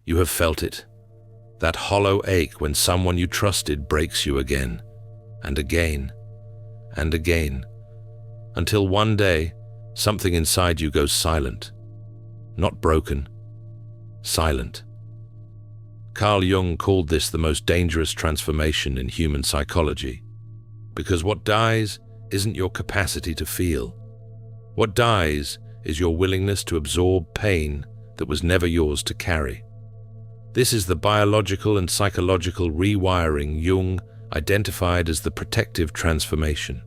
You have felt it. That hollow ache when someone you trusted breaks you again, and again, and again, until one day, something inside you goes silent. Not broken, silent. Carl Jung called this the most dangerous transformation in human psychology, because what dies isn't your capacity to feel. What dies is your willingness to absorb pain that was never yours to carry. This is the biological and psychological rewiring Jung identified as the protective transformation.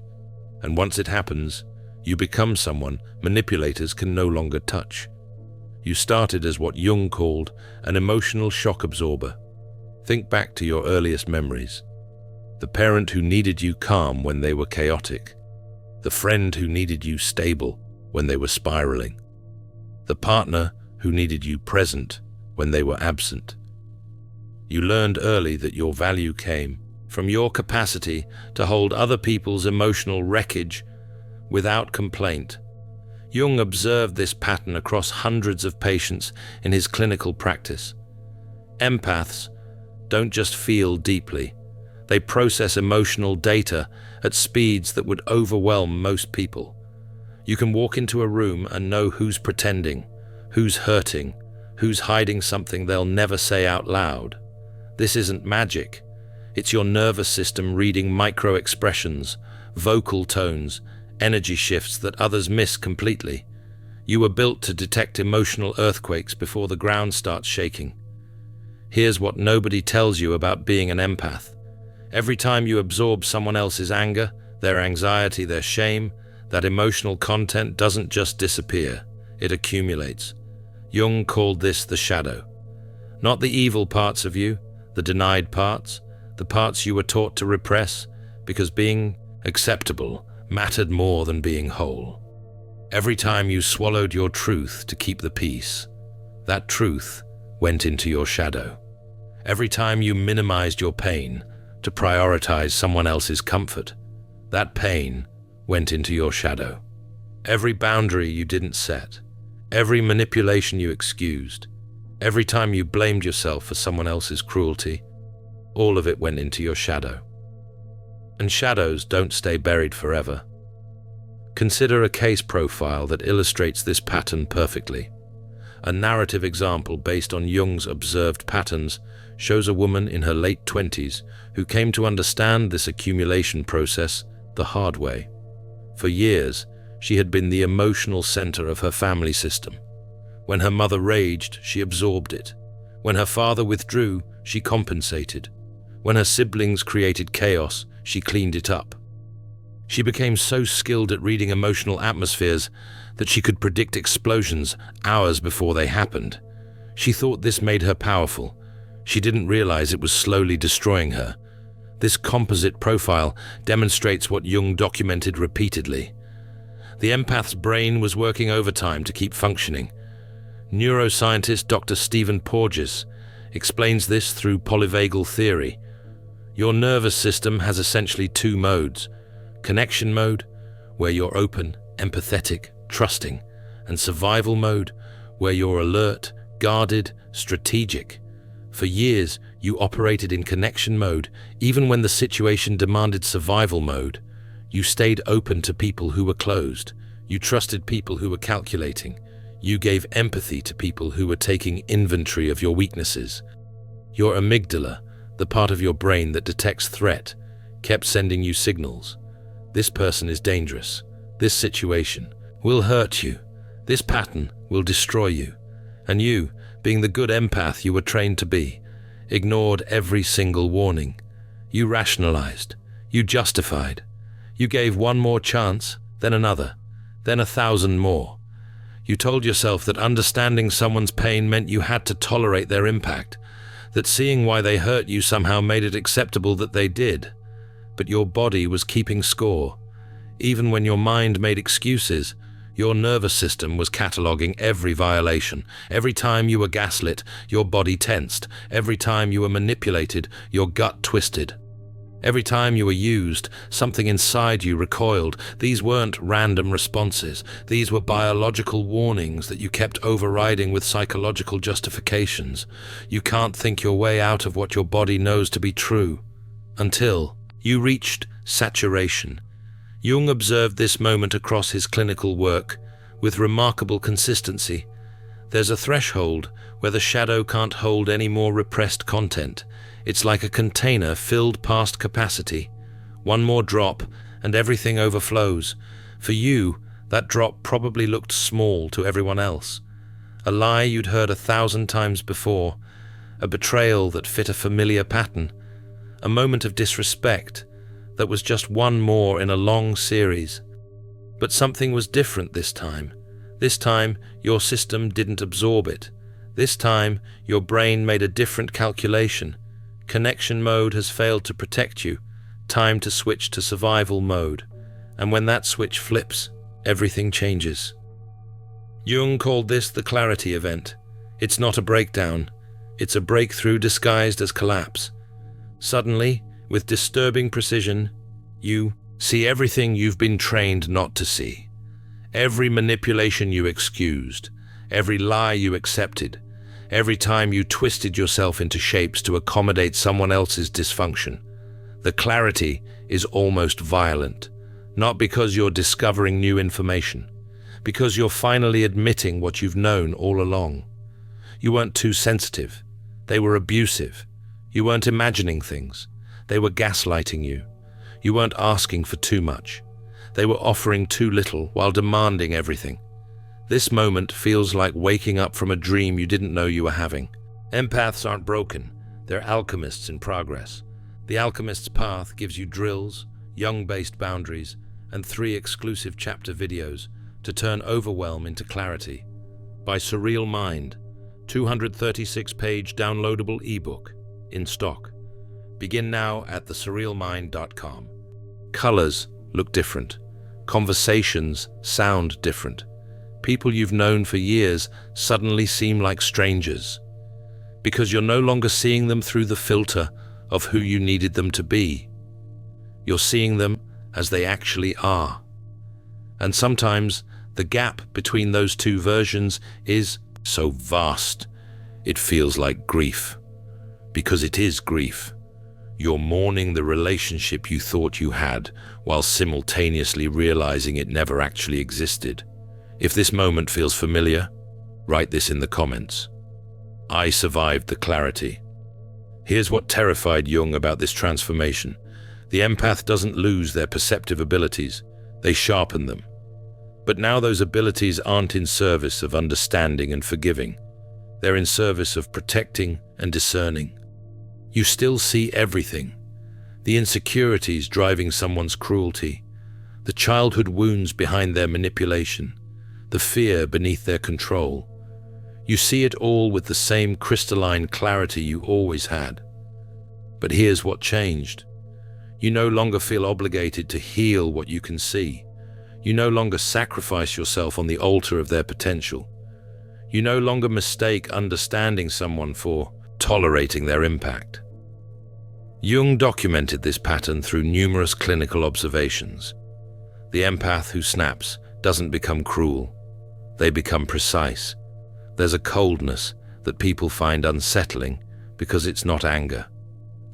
And once it happens, you become someone manipulators can no longer touch. You started as what Jung called an emotional shock absorber. Think back to your earliest memories. The parent who needed you calm when they were chaotic. The friend who needed you stable when they were spiraling. The partner who needed you present when they were absent. You learned early that your value came from your capacity to hold other people's emotional wreckage without complaint. Jung observed this pattern across hundreds of patients in his clinical practice. Empaths don't just feel deeply, they process emotional data at speeds that would overwhelm most people. You can walk into a room and know who's pretending, who's hurting, who's hiding something they'll never say out loud. This isn't magic. It's your nervous system reading micro-expressions, vocal tones, energy shifts that others miss completely. You were built to detect emotional earthquakes before the ground starts shaking. Here's what nobody tells you about being an empath. Every time you absorb someone else's anger, their anxiety, their shame, that emotional content doesn't just disappear, it accumulates. Jung called this the shadow. Not the evil parts of you, the denied parts, the parts you were taught to repress, because being acceptable mattered more than being whole. Every time you swallowed your truth to keep the peace, that truth went into your shadow. Every time you minimized your pain to prioritize someone else's comfort, that pain went into your shadow. Every boundary you didn't set, every manipulation you excused, every time you blamed yourself for someone else's cruelty, all of it went into your shadow. And shadows don't stay buried forever. Consider a case profile that illustrates this pattern perfectly. A narrative example based on Jung's observed patterns shows a woman in her late 20s who came to understand this accumulation process the hard way. For years, she had been the emotional center of her family system. When her mother raged, she absorbed it. When her father withdrew, she compensated. When her siblings created chaos, she cleaned it up. She became so skilled at reading emotional atmospheres that she could predict explosions hours before they happened. She thought this made her powerful. She didn't realize it was slowly destroying her. This composite profile demonstrates what Jung documented repeatedly. The empath's brain was working overtime to keep functioning. Neuroscientist Dr. Stephen Porges explains this through polyvagal theory. Your nervous system has essentially two modes: connection mode, where you're open, empathetic, trusting, and survival mode, where you're alert, guarded, strategic. For years, you operated in connection mode, even when the situation demanded survival mode. You stayed open to people who were closed. You trusted people who were calculating. You gave empathy to people who were taking inventory of your weaknesses. Your amygdala, the part of your brain that detects threat, kept sending you signals. This person is dangerous. This situation will hurt you. This pattern will destroy you. And you, being the good empath you were trained to be, ignored every single warning. You rationalized. You justified. You gave one more chance, then another, then 1,000 more. You told yourself that understanding someone's pain meant you had to tolerate their impact, that seeing why they hurt you somehow made it acceptable that they did. But your body was keeping score. Even when your mind made excuses, your nervous system was cataloging every violation. Every time you were gaslit, your body tensed. Every time you were manipulated, your gut twisted. Every time you were used, something inside you recoiled. These weren't random responses. These were biological warnings that you kept overriding with psychological justifications. You can't think your way out of what your body knows to be true. Until you reached saturation. Jung observed this moment across his clinical work with remarkable consistency. There's a threshold where the shadow can't hold any more repressed content. It's like a container filled past capacity. One more drop and everything overflows. For you, that drop probably looked small to everyone else. A lie you'd heard 1,000 times before, a betrayal that fit a familiar pattern, a moment of disrespect that was just one more in a long series. But something was different this time. This time, your system didn't absorb it. This time, your brain made a different calculation. Connection mode has failed to protect you. Time to switch to survival mode. And when that switch flips, everything changes. Jung called this the clarity event. It's not a breakdown. It's a breakthrough disguised as collapse. Suddenly, with disturbing precision, you see everything you've been trained not to see. Every manipulation you excused, every lie you accepted, every time you twisted yourself into shapes to accommodate someone else's dysfunction. The clarity is almost violent, not because you're discovering new information, because you're finally admitting what you've known all along. You weren't too sensitive. They were abusive. You weren't imagining things. They were gaslighting you. You weren't asking for too much. They were offering too little while demanding everything. This moment feels like waking up from a dream you didn't know you were having. Empaths aren't broken. They're alchemists in progress. The Alchemist's Path gives you drills, Jung-based boundaries, and 3 exclusive chapter videos to turn overwhelm into clarity. By Surreal Mind, 236-page downloadable ebook in stock. Begin now at thesurrealmind.com. Colors look different. Conversations sound different. People you've known for years suddenly seem like strangers, because you're no longer seeing them through the filter of who you needed them to be. You're seeing them as they actually are. And sometimes the gap between those two versions is so vast, it feels like grief. Because it is grief. You're mourning the relationship you thought you had, while simultaneously realizing it never actually existed. If this moment feels familiar, write this in the comments. I survived the clarity. Here's what terrified Jung about this transformation. The empath doesn't lose their perceptive abilities, they sharpen them. But now those abilities aren't in service of understanding and forgiving. They're in service of protecting and discerning. You still see everything. The insecurities driving someone's cruelty, the childhood wounds behind their manipulation, the fear beneath their control. You see it all with the same crystalline clarity you always had. But here's what changed. You no longer feel obligated to heal what you can see. You no longer sacrifice yourself on the altar of their potential. You no longer mistake understanding someone for tolerating their impact. Jung documented this pattern through numerous clinical observations. The empath who snaps doesn't become cruel. They become precise. There's a coldness that people find unsettling because it's not anger.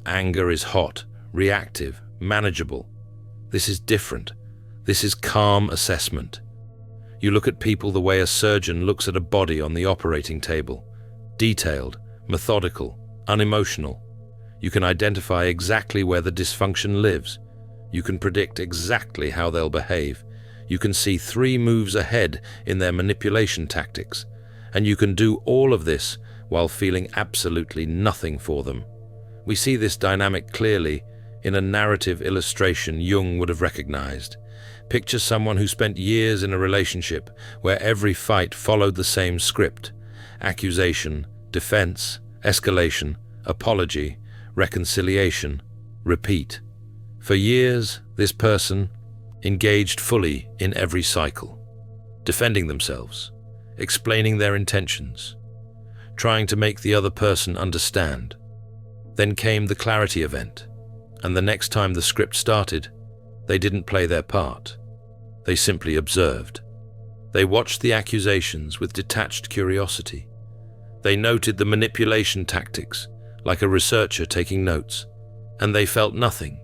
Anger is hot, reactive, manageable. This is different. This is calm assessment. You look at people the way a surgeon looks at a body on the operating table. Detailed, methodical, unemotional. You can identify exactly where the dysfunction lives. You can predict exactly how they'll behave. You can see 3 moves ahead in their manipulation tactics. And you can do all of this while feeling absolutely nothing for them. We see this dynamic clearly in a narrative illustration Jung would have recognized. Picture someone who spent years in a relationship where every fight followed the same script: accusation, defense, escalation, apology, reconciliation, repeat. For years, this person engaged fully in every cycle, defending themselves, explaining their intentions, trying to make the other person understand. Then came the clarity event, And the next time the script started, they didn't play their part. They simply observed. They watched the accusations with detached curiosity. They noted the manipulation tactics, like a researcher taking notes. And they felt nothing.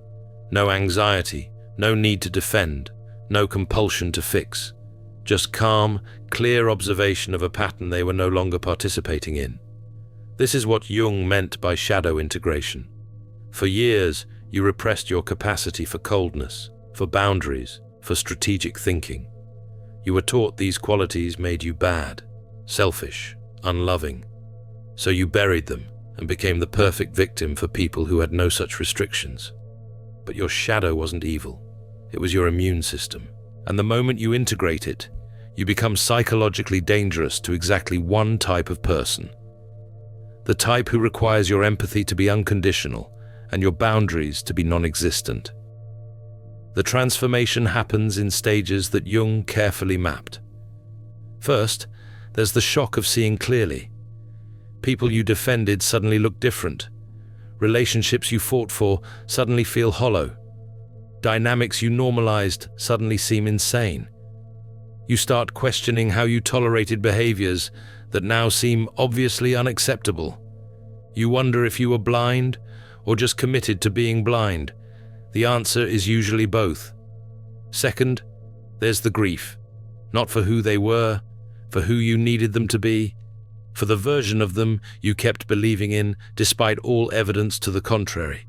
No anxiety, no need to defend, no compulsion to fix. Just calm, clear observation of a pattern they were no longer participating in. This is what Jung meant by shadow integration. For years, you repressed your capacity for coldness, for boundaries, for strategic thinking. You were taught these qualities made you bad, selfish, unloving. So you buried them and became the perfect victim for people who had no such restrictions. But your shadow wasn't evil. It was your immune system. And the moment you integrate it, you become psychologically dangerous to exactly one type of person. The type who requires your empathy to be unconditional and your boundaries to be non-existent. The transformation happens in stages that Jung carefully mapped. First, there's the shock of seeing clearly. People you defended suddenly look different. Relationships you fought for suddenly feel hollow. Dynamics you normalized suddenly seem insane. You start questioning how you tolerated behaviors that now seem obviously unacceptable. You wonder if you were blind or just committed to being blind. The answer is usually both. Second, there's the grief. Not for who they were, for who you needed them to be, for the version of them you kept believing in despite all evidence to the contrary.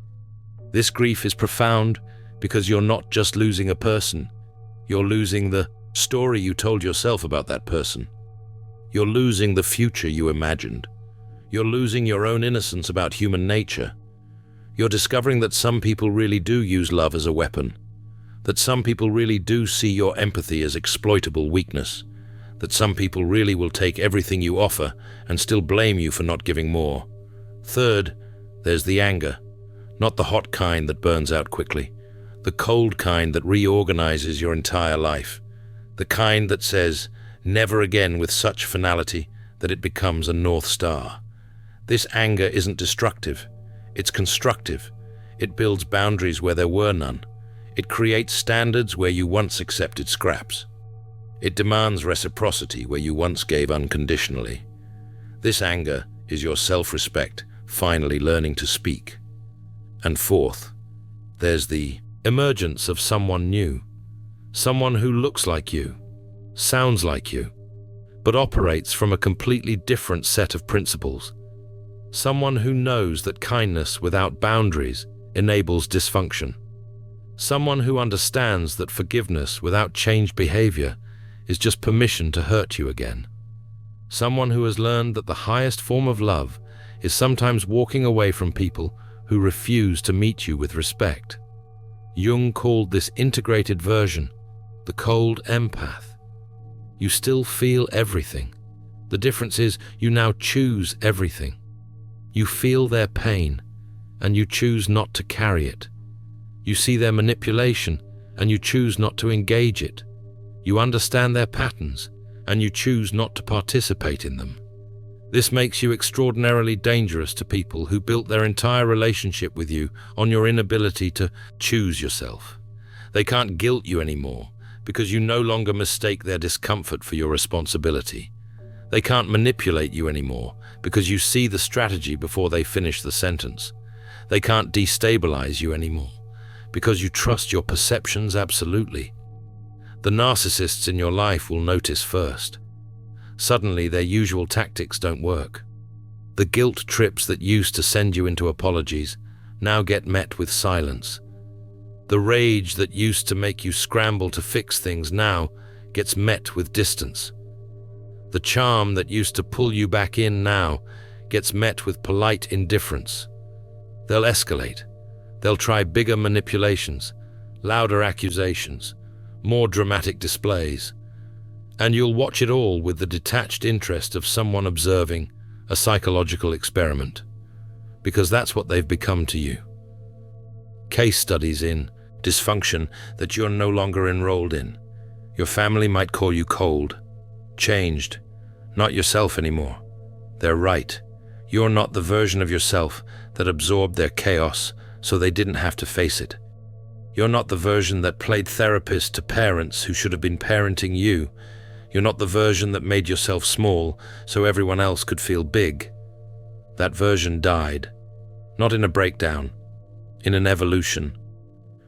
This grief is profound because you're not just losing a person, you're losing the story you told yourself about that person. You're losing the future you imagined. You're losing your own innocence about human nature. You're discovering that some people really do use love as a weapon, that some people really do see your empathy as exploitable weakness, that some people really will take everything you offer and still blame you for not giving more. Third, there's the anger, not the hot kind that burns out quickly, the cold kind that reorganizes your entire life, the kind that says, never again with such finality that it becomes a North Star. This anger isn't destructive, it's constructive. It builds boundaries where there were none. It creates standards where you once accepted scraps. It demands reciprocity where you once gave unconditionally. This anger is your self-respect finally learning to speak. And fourth, there's the emergence of someone new. Someone who looks like you, sounds like you, but operates from a completely different set of principles. Someone who knows that kindness without boundaries enables dysfunction. Someone who understands that forgiveness without changed behavior is just permission to hurt you again. Someone who has learned that the highest form of love is sometimes walking away from people who refuse to meet you with respect. Jung called this integrated version the cold empath. You still feel everything. The difference is you now choose everything. You feel their pain, and you choose not to carry it. You see their manipulation, and you choose not to engage it. You understand their patterns, and you choose not to participate in them. This makes you extraordinarily dangerous to people who built their entire relationship with you on your inability to choose yourself. They can't guilt you anymore, because you no longer mistake their discomfort for your responsibility. They can't manipulate you anymore because you see the strategy before they finish the sentence. They can't destabilize you anymore because you trust your perceptions absolutely. The narcissists in your life will notice first. Suddenly, their usual tactics don't work. The guilt trips that used to send you into apologies now get met with silence. The rage that used to make you scramble to fix things now gets met with distance. The charm that used to pull you back in now gets met with polite indifference. They'll escalate. They'll try bigger manipulations, louder accusations, more dramatic displays. And you'll watch it all with the detached interest of someone observing a psychological experiment, because that's what they've become to you. Case studies in dysfunction that you're no longer enrolled in. Your family might call you cold, changed, not yourself anymore. They're right. You're not the version of yourself that absorbed their chaos, so they didn't have to face it. You're not the version that played therapist to parents who should have been parenting you. You're not the version that made yourself small so everyone else could feel big. That version died, not in a breakdown, in an evolution.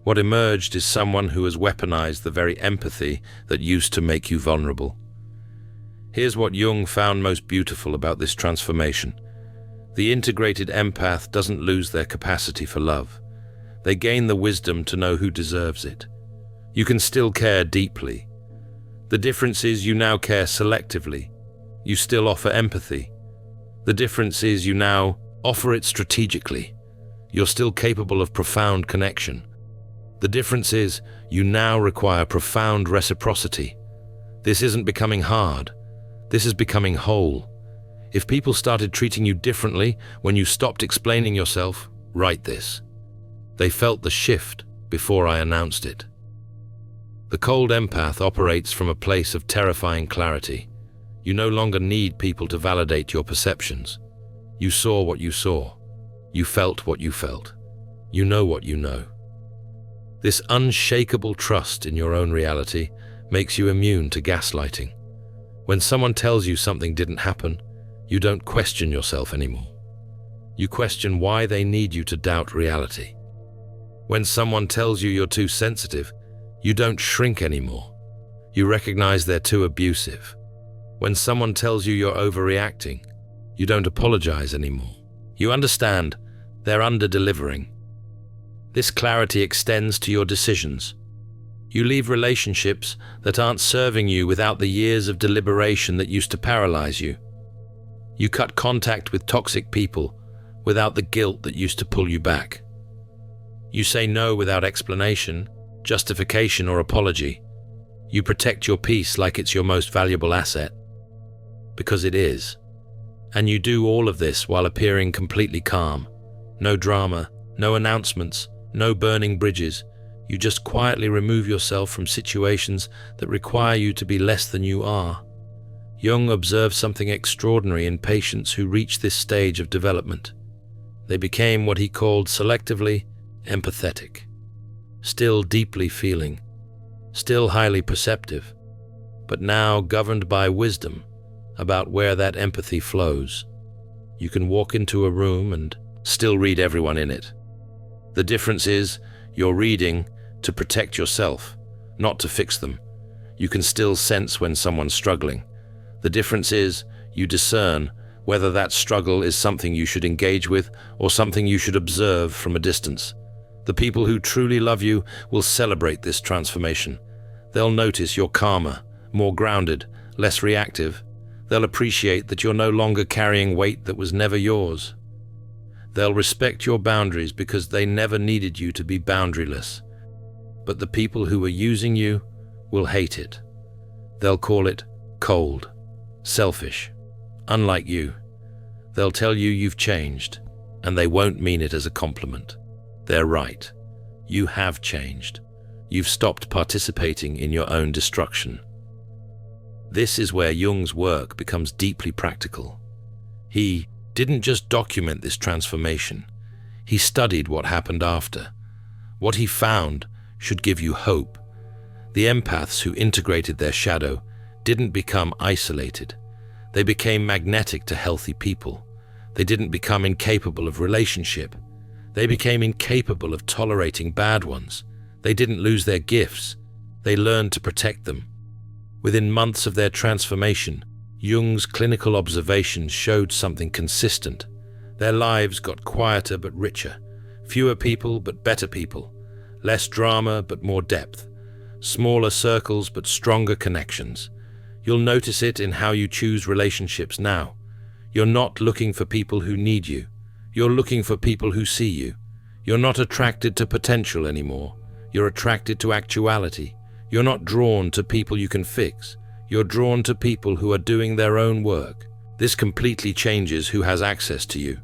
What emerged is someone who has weaponized the very empathy that used to make you vulnerable. Here's what Jung found most beautiful about this transformation. The integrated empath doesn't lose their capacity for love. They gain the wisdom to know who deserves it. You can still care deeply. The difference is you now care selectively. You still offer empathy. The difference is you now offer it strategically. You're still capable of profound connection. The difference is you now require profound reciprocity. This isn't becoming hard. This is becoming whole. If people started treating you differently when you stopped explaining yourself, write this. They felt the shift before I announced it. The cold empath operates from a place of terrifying clarity. You no longer need people to validate your perceptions. You saw what you saw. You felt what you felt. You know what you know. This unshakable trust in your own reality makes you immune to gaslighting. When someone tells you something didn't happen, you don't question yourself anymore. You question why they need you to doubt reality. When someone tells you you're too sensitive, you don't shrink anymore. You recognize they're too abusive. When someone tells you you're overreacting, you don't apologize anymore. You understand they're under-delivering. This clarity extends to your decisions. You leave relationships that aren't serving you without the years of deliberation that used to paralyze you. You cut contact with toxic people without the guilt that used to pull you back. You say no without explanation, justification, or apology. You protect your peace like it's your most valuable asset. Because it is. And you do all of this while appearing completely calm. No drama, no announcements, no burning bridges. You just quietly remove yourself from situations that require you to be less than you are. Jung observed something extraordinary in patients who reached this stage of development. They became what he called selectively empathetic. Still deeply feeling, still highly perceptive, but now governed by wisdom about where that empathy flows. You can walk into a room and still read everyone in it. The difference is you're reading to protect yourself, not to fix them. You can still sense when someone's struggling. The difference is you discern whether that struggle is something you should engage with or something you should observe from a distance. The people who truly love you will celebrate this transformation. They'll notice you're calmer, more grounded, less reactive. They'll appreciate that you're no longer carrying weight that was never yours. They'll respect your boundaries because they never needed you to be boundaryless. But the people who are using you will hate it. They'll call it cold, selfish, unlike you. They'll tell you you've changed, and they won't mean it as a compliment. They're right. You have changed. You've stopped participating in your own destruction. This is where Jung's work becomes deeply practical. He didn't just document this transformation. He studied what happened after. What he found should give you hope. The empaths who integrated their shadow didn't become isolated. They became magnetic to healthy people. They didn't become incapable of relationship. They became incapable of tolerating bad ones. They didn't lose their gifts. They learned to protect them. Within months of their transformation, Jung's clinical observations showed something consistent. Their lives got quieter but richer. Fewer people but better people. Less drama but more depth. Smaller circles but stronger connections. You'll notice it in how you choose relationships now. You're not looking for people who need you. You're looking for people who see you. You're not attracted to potential anymore. You're attracted to actuality. You're not drawn to people you can fix. You're drawn to people who are doing their own work. This completely changes who has access to you.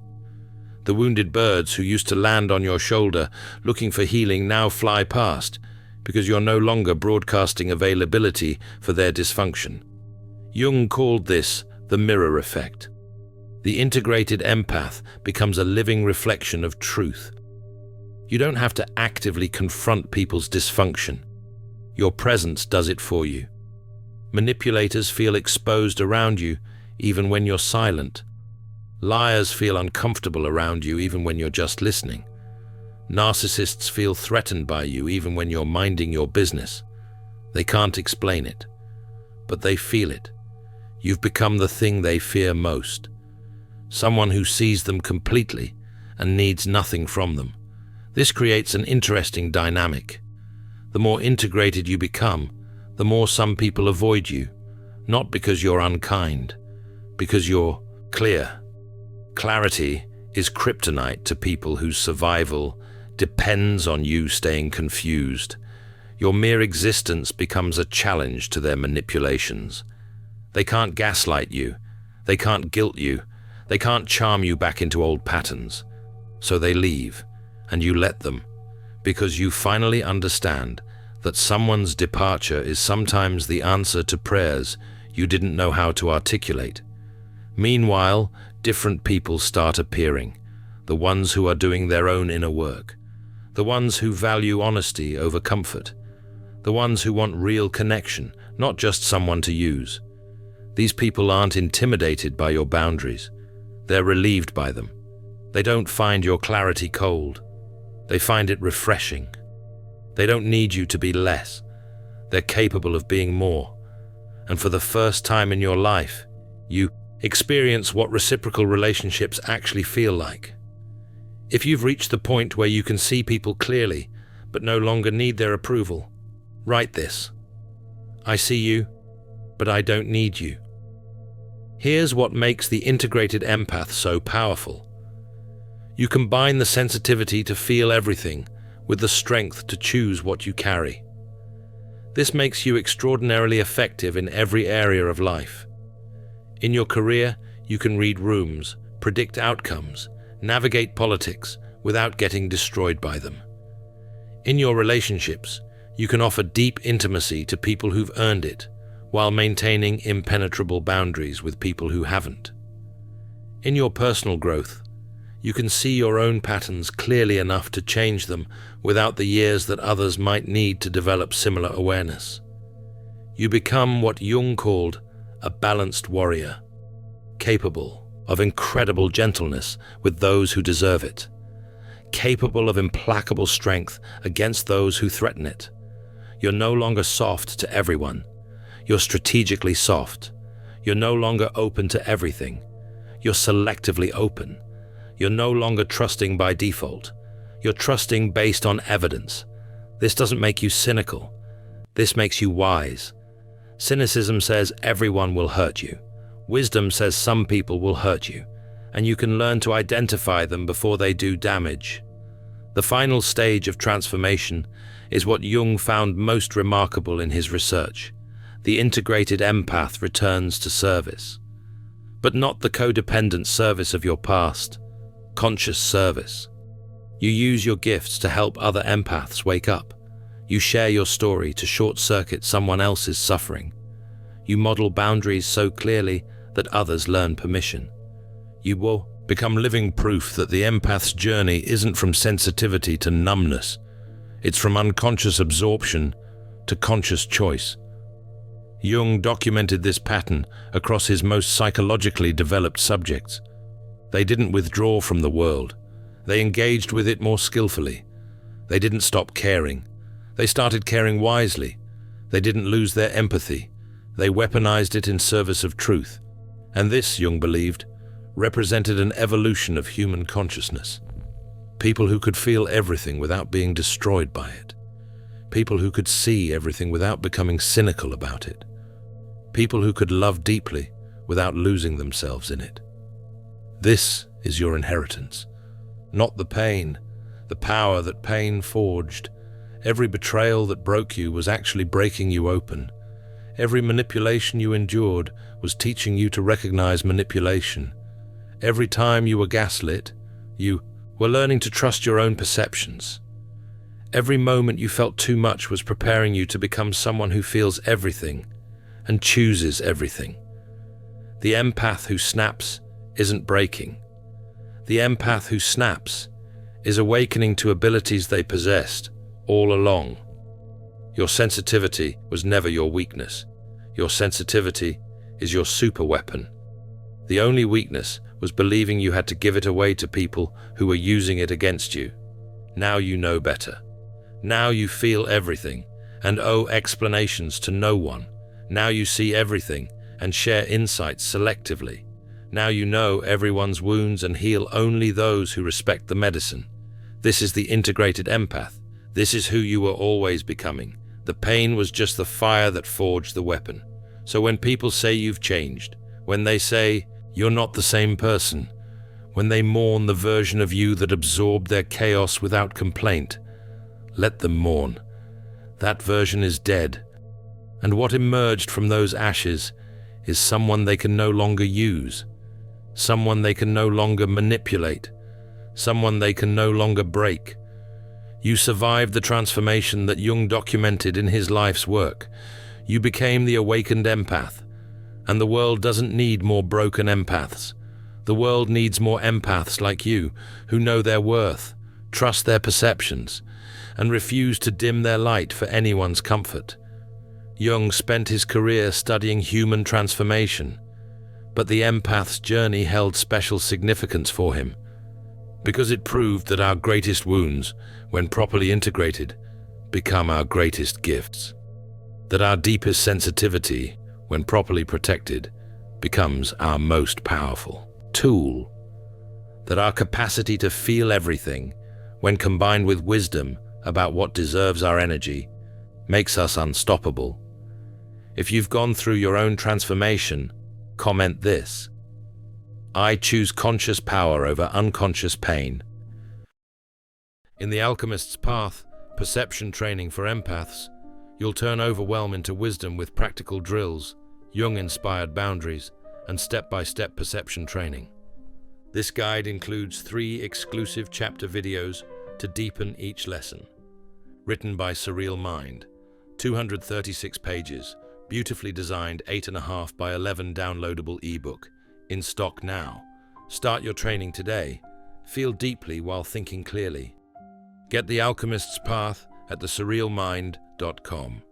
The wounded birds who used to land on your shoulder looking for healing now fly past because you're no longer broadcasting availability for their dysfunction. Jung called this the mirror effect. The integrated empath becomes a living reflection of truth. You don't have to actively confront people's dysfunction. Your presence does it for you. Manipulators feel exposed around you even when you're silent. Liars feel uncomfortable around you even when you're just listening. Narcissists feel threatened by you even when you're minding your business. They can't explain it, but they feel it. You've become the thing they fear most. Someone who sees them completely and needs nothing from them. This creates an interesting dynamic. The more integrated you become, the more some people avoid you, not because you're unkind, because you're clear. Clarity is kryptonite to people whose survival depends on you staying confused. Your mere existence becomes a challenge to their manipulations. They can't gaslight you, they can't guilt you, they can't charm you back into old patterns. So they leave, and you let them, because you finally understand that someone's departure is sometimes the answer to prayers you didn't know how to articulate. Meanwhile, different people start appearing, the ones who are doing their own inner work, the ones who value honesty over comfort, the ones who want real connection, not just someone to use. These people aren't intimidated by your boundaries. They're relieved by them. They don't find your clarity cold. They find it refreshing. They don't need you to be less. They're capable of being more. And for the first time in your life, you experience what reciprocal relationships actually feel like. If you've reached the point where you can see people clearly, but no longer need their approval, write this. I see you, but I don't need you. Here's what makes the integrated empath so powerful. You combine the sensitivity to feel everything with the strength to choose what you carry. This makes you extraordinarily effective in every area of life. In your career, you can read rooms, predict outcomes, navigate politics without getting destroyed by them. In your relationships, you can offer deep intimacy to people who've earned it, while maintaining impenetrable boundaries with people who haven't. In your personal growth, you can see your own patterns clearly enough to change them without the years that others might need to develop similar awareness. You become what Jung called a balanced warrior, capable of incredible gentleness with those who deserve it, capable of implacable strength against those who threaten it. You're no longer soft to everyone. You're strategically soft. You're no longer open to everything. You're selectively open. You're no longer trusting by default. You're trusting based on evidence. This doesn't make you cynical. This makes you wise. Cynicism says everyone will hurt you. Wisdom says some people will hurt you, and you can learn to identify them before they do damage. The final stage of transformation is what Jung found most remarkable in his research. The integrated empath returns to service. But not the codependent service of your past. Conscious service. You use your gifts to help other empaths wake up. You share your story to short-circuit someone else's suffering. You model boundaries so clearly that others learn permission. You will become living proof that the empath's journey isn't from sensitivity to numbness. It's from unconscious absorption to conscious choice. Jung documented this pattern across his most psychologically developed subjects. They didn't withdraw from the world. They engaged with it more skillfully. They didn't stop caring. They started caring wisely. They didn't lose their empathy. They weaponized it in service of truth. And this, Jung believed, represented an evolution of human consciousness. People who could feel everything without being destroyed by it. People who could see everything without becoming cynical about it. People who could love deeply without losing themselves in it. This is your inheritance. Not the pain, the power that pain forged. Every betrayal that broke you was actually breaking you open. Every manipulation you endured was teaching you to recognize manipulation. Every time you were gaslit, you were learning to trust your own perceptions. Every moment you felt too much was preparing you to become someone who feels everything and chooses everything. The empath who snaps isn't breaking. The empath who snaps is awakening to abilities they possessed all along. Your sensitivity was never your weakness. Your sensitivity is your super weapon. The only weakness was believing you had to give it away to people who were using it against you. Now you know better. Now you feel everything and owe explanations to no one. Now you see everything and share insights selectively. Now you know everyone's wounds and heal only those who respect the medicine. This is the integrated empath. This is who you were always becoming. The pain was just the fire that forged the weapon. So when people say you've changed, when they say you're not the same person, when they mourn the version of you that absorbed their chaos without complaint, let them mourn. That version is dead. And what emerged from those ashes is someone they can no longer use, someone they can no longer manipulate, someone they can no longer break. You survived the transformation that Jung documented in his life's work. You became the awakened empath, and the world doesn't need more broken empaths. The world needs more empaths like you, who know their worth, trust their perceptions, and refuse to dim their light for anyone's comfort. Jung spent his career studying human transformation, but the empath's journey held special significance for him, because it proved that our greatest wounds, when properly integrated, become our greatest gifts. That our deepest sensitivity, when properly protected, becomes our most powerful tool. That our capacity to feel everything, when combined with wisdom about what deserves our energy, makes us unstoppable. If you've gone through your own transformation, comment this: I choose conscious power over unconscious pain. In The Alchemist's Path, perception training for empaths, you'll turn overwhelm into wisdom with practical drills, Jung-inspired boundaries, and step-by-step perception training. This guide includes 3 exclusive chapter videos to deepen each lesson. Written by Surreal Mind, 236 pages, beautifully designed 8.5 by 11 downloadable ebook, in stock now. Start your training today. Feel deeply while thinking clearly. Get The Alchemist's Path at thesurrealmind.com.